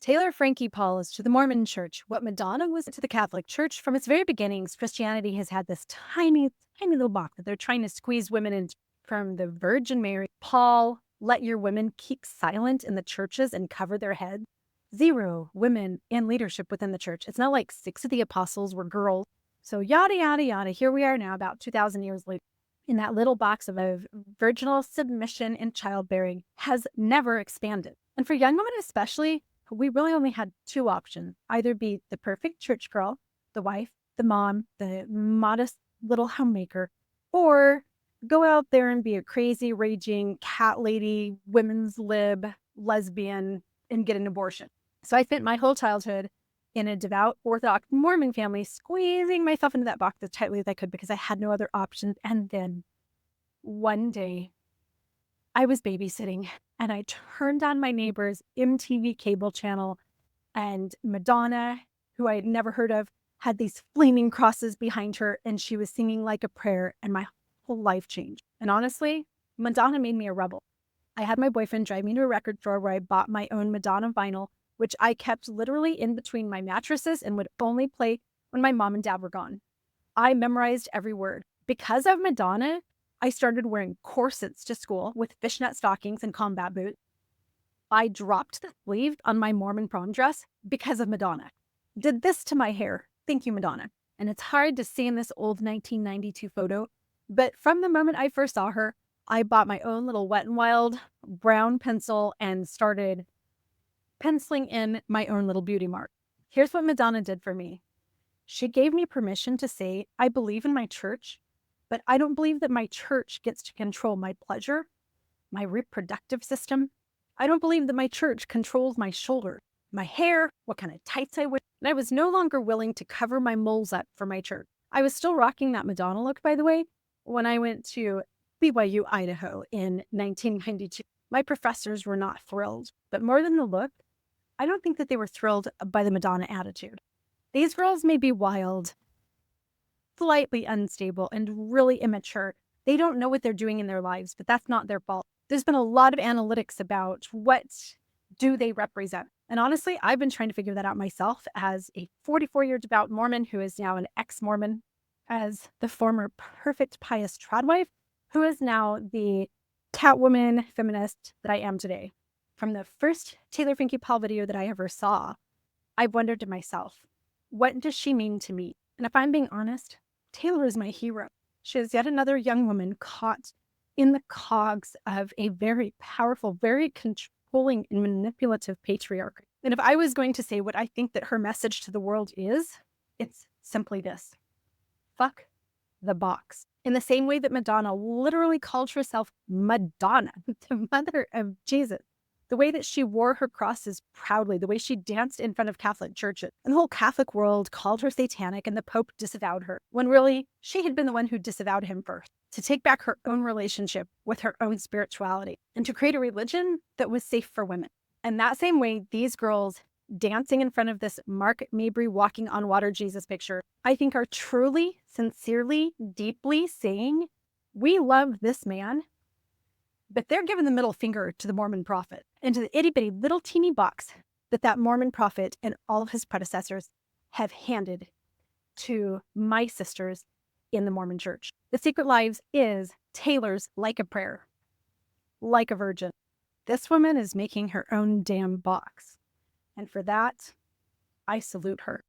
Taylor Frankie Paul is to the Mormon Church what Madonna was to the Catholic Church. From its very beginnings, Christianity has had this tiny, tiny little box that they're trying to squeeze women in from the Virgin Mary. Paul, let your women keep silent in the churches and cover their heads. Zero women in leadership within the church. It's not like 6 of the apostles were girls. So yada, yada, yada. Here we are now, about 2,000 years later. In that little box of virginal submission and childbearing has never expanded. And for young women especially, we really only had 2 options. Either be the perfect church girl, the wife, the mom, the modest little homemaker, or go out there and be a crazy, raging cat lady, women's lib, lesbian, and get an abortion. So I spent my whole childhood in a devout Orthodox Mormon family, squeezing myself into that box as tightly as I could because I had no other options. And then one day I was babysitting and I turned on my neighbor's MTV cable channel, and Madonna, who I had never heard of, had these flaming crosses behind her and she was singing like a prayer, and my whole life changed. And honestly, Madonna made me a rebel. I had my boyfriend drive me to a record store where I bought my own Madonna vinyl, which I kept literally in between my mattresses and would only play when my mom and dad were gone. I memorized every word. Because of Madonna, I started wearing corsets to school with fishnet stockings and combat boots. I dropped the sleeve on my Mormon prom dress because of Madonna. Did this to my hair. Thank you, Madonna. And it's hard to see in this old 1992 photo, but from the moment I first saw her, I bought my own little Wet n Wild brown pencil and started penciling in my own little beauty mark. Here's what Madonna did for me. She gave me permission to say, I believe in my church, but I don't believe that my church gets to control my pleasure, my reproductive system. I don't believe that my church controls my shoulder, my hair, what kind of tights I wear. And I was no longer willing to cover my moles up for my church. I was still rocking that Madonna look, by the way, when I went to BYU, Idaho in 1992. My professors were not thrilled, but more than the look, I don't think that they were thrilled by the Madonna attitude. These girls may be wild, slightly unstable, and really immature. They don't know what they're doing in their lives, but that's not their fault. There's been a lot of analytics about what do they represent. And honestly, I've been trying to figure that out myself as a 44-year devout Mormon who is now an ex-Mormon, as the former perfect pious tradwife who is now the Catwoman feminist that I am today. From the first Taylor Frankie Paul video that I ever saw, I've wondered to myself, what does she mean to me? And if I'm being honest, Taylor is my hero. She is yet another young woman caught in the cogs of a very powerful, very controlling and manipulative patriarchy. And if I was going to say what I think that her message to the world is, it's simply this: fuck the box. In the same way that Madonna literally called herself Madonna, the mother of Jesus, the way that she wore her crosses proudly, the way she danced in front of Catholic churches, and the whole Catholic world called her satanic and the Pope disavowed her, when really she had been the one who disavowed him first. To take back her own relationship with her own spirituality and to create a religion that was safe for women. And that same way, these girls dancing in front of this Mark Mabry walking on water Jesus picture, I think are truly, sincerely, deeply saying, we love this man, but they're giving the middle finger to the Mormon prophet and to the itty bitty little teeny box that Mormon prophet and all of his predecessors have handed to my sisters in the Mormon church. The Secret Lives is Taylor's Like a Prayer, like a virgin. This woman is making her own damn box. And for that, I salute her.